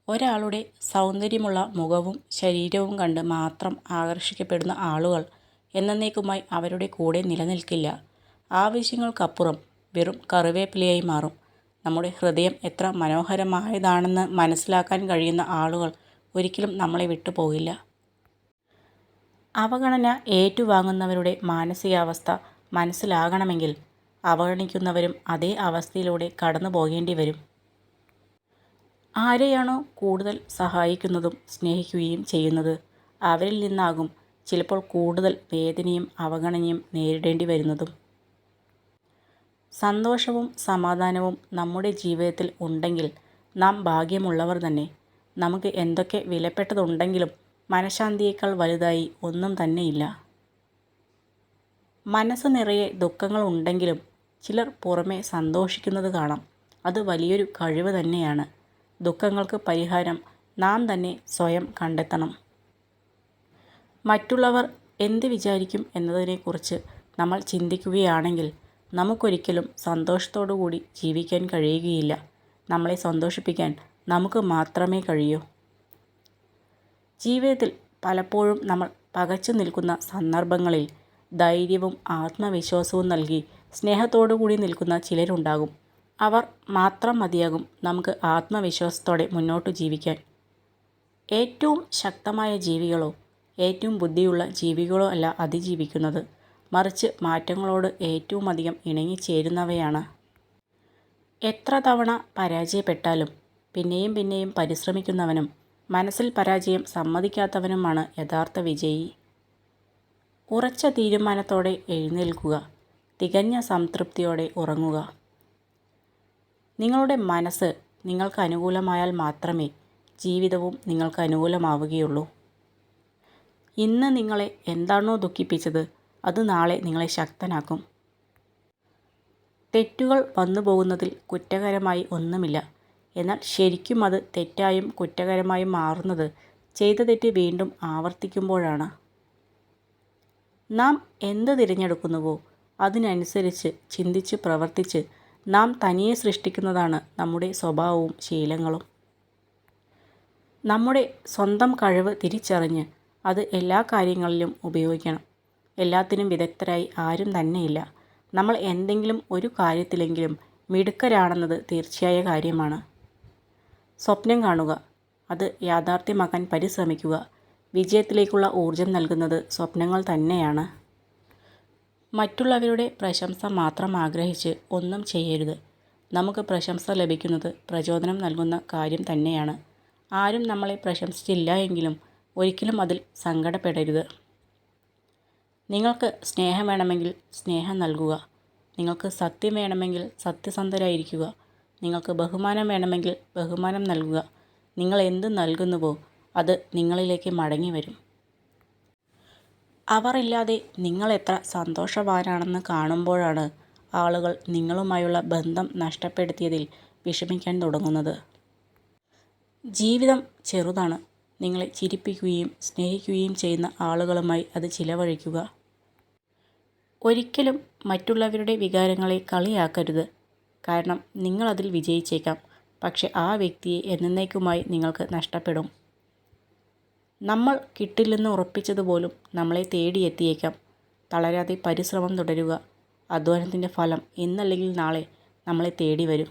ഒരാളുടെ സൗന്ദര്യമുള്ള മുഖവും ശരീരവും കണ്ട് മാത്രം ആകർഷിക്കപ്പെടുന്ന ആളുകൾ എന്നന്നേക്കുമായി അവരുടെ കൂടെ നിലനിൽക്കില്ല. ആവശ്യങ്ങൾക്കപ്പുറം വെറും കറിവേപ്പിലയായി മാറും. നമ്മുടെ ഹൃദയം എത്ര മനോഹരമായതാണെന്ന് മനസ്സിലാക്കാൻ കഴിയുന്ന ആളുകൾ ഒരിക്കലും നമ്മളെ വിട്ടുപോകില്ല. അവഗണന ഏറ്റുവാങ്ങുന്നവരുടെ മാനസികാവസ്ഥ മനസ്സിലാകണമെങ്കിൽ അവഗണിക്കുന്നവരും അതേ അവസ്ഥയിലൂടെ കടന്നു പോകേണ്ടി വരും. ആരെയാണോ കൂടുതൽ സഹായിക്കുന്നതും സ്നേഹിക്കുകയും ചെയ്യുന്നത്, അവരിൽ നിന്നാകും ചിലപ്പോൾ കൂടുതൽ വേദനയും അവഗണനയും നേരിടേണ്ടി വരുന്നതും. സന്തോഷവും സമാധാനവും നമ്മുടെ ജീവിതത്തിൽ ഉണ്ടെങ്കിൽ നാം ഭാഗ്യമുള്ളവർ തന്നെ. നമുക്ക് എന്തൊക്കെ വിലപ്പെട്ടതുണ്ടെങ്കിലും മനഃശാന്തിയേക്കാൾ വലുതായി ഒന്നും തന്നെയില്ല. മനസ്സ് നിറയെ ദുഃഖങ്ങൾ ഉണ്ടെങ്കിലും ചിലർ പുറമെ സന്തോഷിക്കുന്നത് കാണാം. അത് വലിയൊരു കഴിവ് തന്നെയാണ്. ദുഃഖങ്ങൾക്ക് പരിഹാരം നാം തന്നെ സ്വയം കണ്ടെത്തണം. മറ്റുള്ളവർ എന്ത് വിചാരിക്കും എന്നതിനെക്കുറിച്ച് നമ്മൾ ചിന്തിക്കുകയാണെങ്കിൽ നമുക്കൊരിക്കലും സന്തോഷത്തോടു കൂടി ജീവിക്കാൻ കഴിയുകയില്ല. നമ്മളെ സന്തോഷിപ്പിക്കാൻ നമുക്ക് മാത്രമേ കഴിയൂ. ജീവിതത്തിൽ പലപ്പോഴും നമ്മൾ പകച്ചു നിൽക്കുന്ന സന്ദർഭങ്ങളിൽ ധൈര്യവും ആത്മവിശ്വാസവും നൽകി സ്നേഹത്തോടു കൂടി നിൽക്കുന്ന ചിലരുണ്ടാകും. അവർ മാത്രം മതിയാകും നമുക്ക് ആത്മവിശ്വാസത്തോടെ മുന്നോട്ടു ജീവിക്കാൻ. ഏറ്റവും ശക്തമായ ജീവികളോ ഏറ്റവും ബുദ്ധിയുള്ള ജീവികളോ അല്ല അതിജീവിക്കുന്നത്, മറിച്ച് മാറ്റങ്ങളോട് ഏറ്റവും അധികം ഇണങ്ങിച്ചേരുന്നവയാണ്. എത്ര തവണ പരാജയപ്പെട്ടാലും പിന്നെയും പിന്നെയും പരിശ്രമിക്കുന്നവനും മനസ്സിൽ പരാജയം സമ്മതിക്കാത്തവനുമാണ് യഥാർത്ഥ വിജയി. ഉറച്ച തീരുമാനത്തോടെ എഴുന്നേൽക്കുക, തികഞ്ഞ സംതൃപ്തിയോടെ ഉറങ്ങുക. നിങ്ങളുടെ മനസ്സ് നിങ്ങൾക്ക് അനുകൂലമായാൽ മാത്രമേ ജീവിതവും നിങ്ങൾക്ക് അനുകൂലമാവുകയുള്ളൂ. ഇന്ന് നിങ്ങളെ എന്താണോ ദുഃഖിപ്പിച്ചത് അത് നാളെ നിങ്ങളെ ശക്തനാക്കും. തെറ്റുകൾ വന്നു പോകുന്നതിൽ കുറ്റകരമായി ഒന്നുമില്ല. എന്നാൽ ശരിക്കും അത് തെറ്റായും കുറ്റകരമായും മാറുന്നത് ചെയ്ത തെറ്റ് വീണ്ടും ആവർത്തിക്കുമ്പോഴാണ്. നാം എന്ത് തിരഞ്ഞെടുക്കുന്നുവോ അതിനനുസരിച്ച് ചിന്തിച്ച് പ്രവർത്തിച്ച് നാം തനിയെ സൃഷ്ടിക്കുന്നതാണ് നമ്മുടെ സ്വഭാവവും ശീലങ്ങളും. നമ്മുടെ സ്വന്തം കഴിവ് തിരിച്ചറിഞ്ഞ് അത് എല്ലാ കാര്യങ്ങളിലും ഉപയോഗിക്കണം. എല്ലാത്തിനും വിദഗ്ധരായി ആരും തന്നെയില്ല. നമ്മൾ എന്തെങ്കിലും ഒരു കാര്യത്തിലെങ്കിലും മിടുക്കരാണെന്നത് തീർച്ചയായ കാര്യമാണ്. സ്വപ്നം കാണുക, അത് യാഥാർത്ഥ്യമാക്കാൻ പരിശ്രമിക്കുക. വിജയത്തിലേക്കുള്ള ഊർജം നൽകുന്നത് സ്വപ്നങ്ങൾ തന്നെയാണ്. മറ്റുള്ളവരുടെ പ്രശംസ മാത്രം ആഗ്രഹിച്ച് ഒന്നും ചെയ്യരുത്. നമുക്ക് പ്രശംസ ലഭിക്കുന്നത് പ്രചോദനം നൽകുന്ന കാര്യം തന്നെയാണ്. ആരും നമ്മളെ പ്രശംസിച്ചില്ല എങ്കിലും ഒരിക്കലും അതിൽ സങ്കടപ്പെടരുത്. നിങ്ങൾക്ക് സ്നേഹം വേണമെങ്കിൽ സ്നേഹം നൽകുക. നിങ്ങൾക്ക് സത്യം വേണമെങ്കിൽ സത്യസന്ധരായിരിക്കുക. നിങ്ങൾക്ക് ബഹുമാനം വേണമെങ്കിൽ ബഹുമാനം നൽകുക. നിങ്ങൾ എന്ത് നൽകുന്നുവോ അത് നിങ്ങളിലേക്ക് മടങ്ങി വരും. അവർ ഇല്ലാതെ നിങ്ങൾ എത്ര സന്തോഷവാനാണെന്ന് കാണുമ്പോഴാണ് ആളുകൾ നിങ്ങളുമായുള്ള ബന്ധം നഷ്ടപ്പെടുത്തിയതിൽ വിഷമിക്കാൻ തുടങ്ങുന്നത്. ജീവിതം ചെറുതാണ്. നിങ്ങളെ ചിരിപ്പിക്കുകയും സ്നേഹിക്കുകയും ചെയ്യുന്ന ആളുകളുമായി അത് ചിലവഴിക്കുക. ഒരിക്കലും മറ്റുള്ളവരുടെ വികാരങ്ങളെ കളിയാക്കരുത്. കാരണം നിങ്ങളതിൽ വിജയിച്ചേക്കാം, പക്ഷെ ആ വ്യക്തിയെ എന്നേക്കുമായി നിങ്ങൾക്ക് നഷ്ടപ്പെടും. നമ്മൾ കിട്ടില്ലെന്ന് ഉറപ്പിച്ചതുപോലും നമ്മളെ തേടിയെത്തിയേക്കാം. തളരാതെ പരിശ്രമം തുടരുക. അധ്വാനത്തിൻ്റെ ഫലം ഇന്നല്ലെങ്കിൽ നാളെ നമ്മളെ തേടി വരും.